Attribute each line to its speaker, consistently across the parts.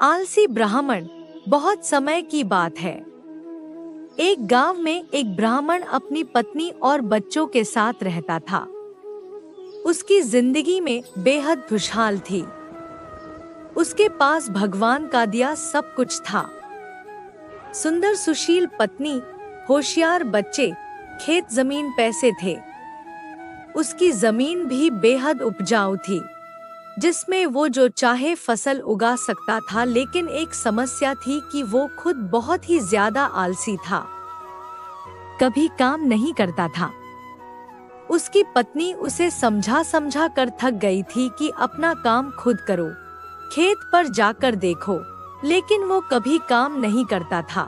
Speaker 1: आलसी ब्राह्मण। बहुत समय की बात है। एक गांव में एक ब्राह्मण अपनी पत्नी और बच्चों के साथ रहता था। उसकी जिंदगी में बेहद खुशहाल थी। उसके पास भगवान का दिया सब कुछ था। सुंदर सुशील पत्नी, होशियार बच्चे, खेत जमीन पैसे थे। उसकी जमीन भी बेहद उपजाऊ थी, जिसमें वो जो चाहे फसल उगा सकता था। लेकिन एक समस्या थी कि वो खुद बहुत ही ज्यादा आलसी था, कभी काम नहीं करता था। उसकी पत्नी उसे समझा समझा कर थक गई थी कि अपना काम खुद करो, खेत पर जाकर देखो, लेकिन वो कभी काम नहीं करता था।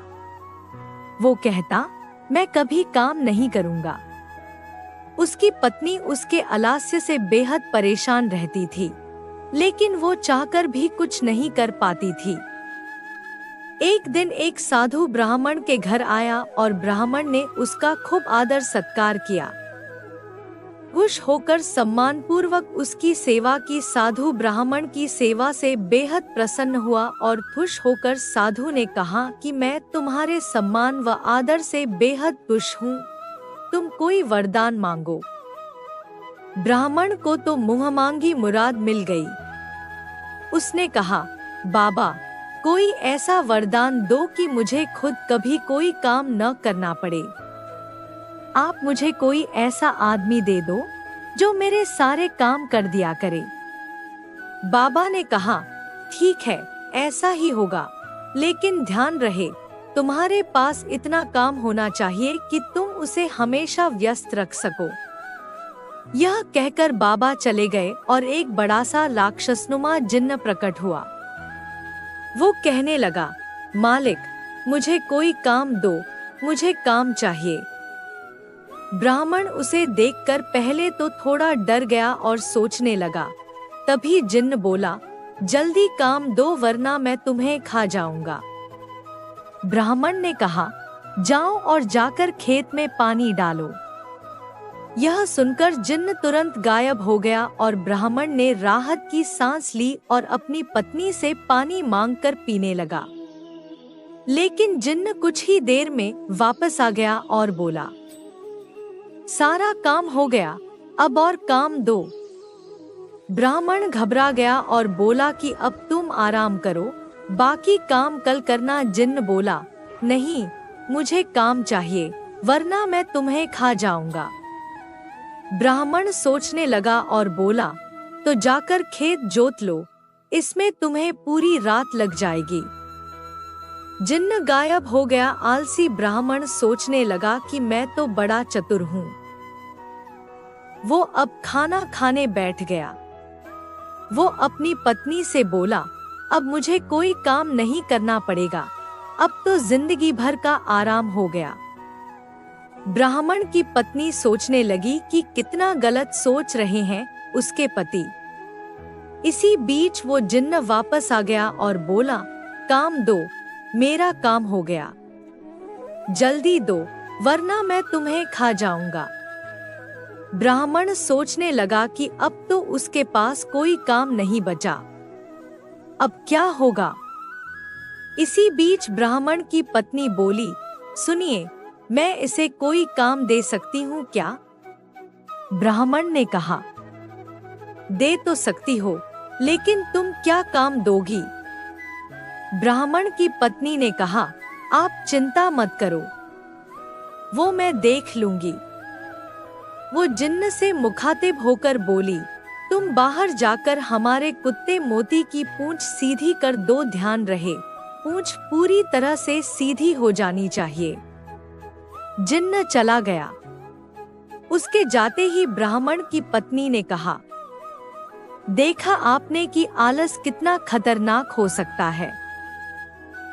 Speaker 1: वो कहता, मैं कभी काम नहीं करूंगा। उसकी पत्नी उसके आलस्य से बेहद परेशान रहती थी, लेकिन वो चाहकर भी कुछ नहीं कर पाती थी। एक दिन एक साधु ब्राह्मण के घर आया और ब्राह्मण ने उसका खूब आदर सत्कार किया। खुश होकर सम्मानपूर्वक उसकी सेवा की। साधु ब्राह्मण की सेवा से बेहद प्रसन्न हुआ और खुश होकर साधु ने कहा कि मैं तुम्हारे सम्मान व आदर से बेहद खुश हूँ। तुम कोई वरदान मांगो। ब्राह्मण को तो मुंहमांगी मुराद मिल गई। उसने कहा, बाबा, कोई ऐसा वरदान दो कि मुझे खुद कभी कोई काम न करना पड़े। आप मुझे कोई ऐसा आदमी दे दो जो मेरे सारे काम कर दिया करे। बाबा ने कहा, ठीक है, ऐसा ही होगा, लेकिन ध्यान रहे, तुम्हारे पास इतना काम होना चाहिए कि तुम उसे हमेशा व्यस्त रख सको। यह कहकर बाबा चले गए और एक बड़ा सा राक्षसनुमा जिन्न प्रकट हुआ। वो कहने लगा, मालिक, मुझे कोई काम दो, मुझे काम चाहिए। ब्राह्मण उसे देखकर पहले तो थोड़ा डर गया और सोचने लगा। तभी जिन्न बोला, जल्दी काम दो वरना मैं तुम्हें खा जाऊंगा। ब्राह्मण ने कहा, जाओ और जाकर खेत में पानी डालो। यह सुनकर जिन्न तुरंत गायब हो गया और ब्राह्मण ने राहत की सांस ली और अपनी पत्नी से पानी मांगकर पीने लगा। लेकिन जिन्न कुछ ही देर में वापस आ गया और बोला, सारा काम हो गया, अब और काम दो। ब्राह्मण घबरा गया और बोला कि अब तुम आराम करो, बाकी काम कल करना। जिन्न बोला, नहीं, मुझे काम चाहिए वरना मैं तुम्हें खा जाऊंगा। ब्राह्मण सोचने लगा और बोला, तो जाकर खेत जोत लो, इसमें तुम्हें पूरी रात लग जाएगी। जिन्न गायब हो गया। आलसी ब्राह्मण सोचने लगा कि मैं तो बड़ा चतुर हूँ। वो अब खाना खाने बैठ गया। वो अपनी पत्नी से बोला, अब मुझे कोई काम नहीं करना पड़ेगा, अब तो जिंदगी भर का आराम हो गया। ब्राह्मण की पत्नी सोचने लगी कि कितना गलत सोच रहे हैं उसके पति। इसी बीच वो जिन्न वापस आ गया और बोला, काम दो, मेरा काम हो गया, जल्दी दो वरना मैं तुम्हें खा जाऊंगा। ब्राह्मण सोचने लगा कि अब तो उसके पास कोई काम नहीं बचा, अब क्या होगा। इसी बीच ब्राह्मण की पत्नी बोली, सुनिए, मैं इसे कोई काम दे सकती हूँ क्या? ब्राह्मण ने कहा, दे तो सकती हो, लेकिन तुम क्या काम दोगी? ब्राह्मण की पत्नी ने कहा, आप चिंता मत करो, वो मैं देख लूंगी। वो जिन्न से मुखातिब होकर बोली, तुम बाहर जाकर हमारे कुत्ते मोती की पूंछ सीधी कर दो। ध्यान रहे, पूंछ पूरी तरह से सीधी हो जानी चाहिए। जिन्न चला गया। उसके जाते ही ब्राह्मण की पत्नी ने कहा, देखा आपने कि आलस कितना खतरनाक हो सकता है।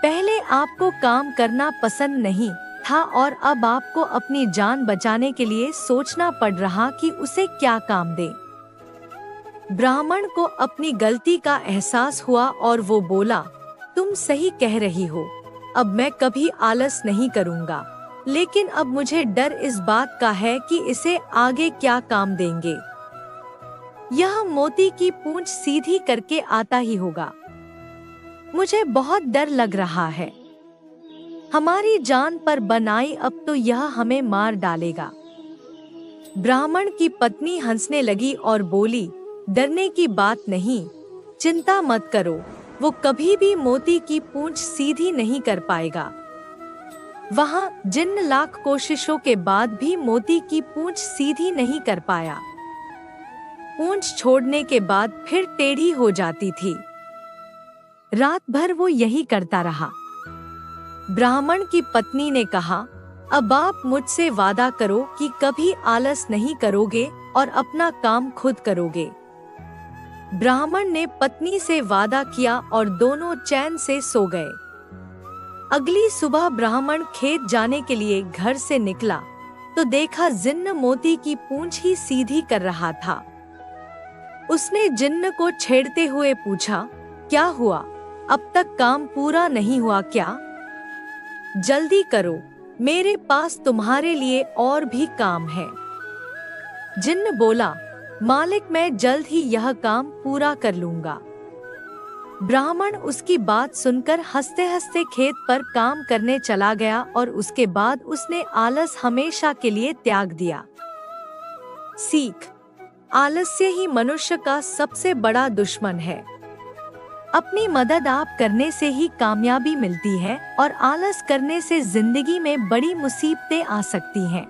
Speaker 1: पहले आपको काम करना पसंद नहीं था और अब आपको अपनी जान बचाने के लिए सोचना पड़ रहा कि उसे क्या काम दे। ब्राह्मण को अपनी गलती का एहसास हुआ और वो बोला, तुम सही कह रही हो, अब मैं कभी आलस नहीं करूंगा, लेकिन अब मुझे डर इस बात का है कि इसे आगे क्या काम देंगे। यह मोती की पूंछ सीधी करके आता ही होगा। मुझे बहुत डर लग रहा है। हमारी जान पर बनाई, अब तो यह हमें मार डालेगा। ब्राह्मण की पत्नी हंसने लगी और बोली, डरने की बात नहीं, चिंता मत करो, वो कभी भी मोती की पूंछ सीधी नहीं कर पाएगा। वहां जिन्न लाख कोशिशों के बाद भी मोती की पूंछ सीधी नहीं कर पाया। पूंछ छोड़ने के बाद फिर टेढ़ी हो जाती थी। रात भर वो यही करता रहा। ब्राह्मण की पत्नी ने कहा, अब आप मुझसे वादा करो कि कभी आलस नहीं करोगे और अपना काम खुद करोगे। ब्राह्मण ने पत्नी से वादा किया और दोनों चैन से सो गए। अगली सुबह ब्राह्मण खेत जाने के लिए घर से निकला तो देखा जिन्न मोती की पूंछ ही सीधी कर रहा था। उसने जिन्न को छेड़ते हुए पूछा, क्या हुआ, अब तक काम पूरा नहीं हुआ क्या? जल्दी करो, मेरे पास तुम्हारे लिए और भी काम है। जिन्न बोला, मालिक मैं जल्द ही यह काम पूरा कर लूंगा। ब्राह्मण उसकी बात सुनकर हंसते हंसते खेत पर काम करने चला गया और उसके बाद उसने आलस हमेशा के लिए त्याग दिया। सीख, आलस्य ही मनुष्य का सबसे बड़ा दुश्मन है। अपनी मदद आप करने से ही कामयाबी मिलती है और आलस करने से जिंदगी में बड़ी मुसीबतें आ सकती हैं।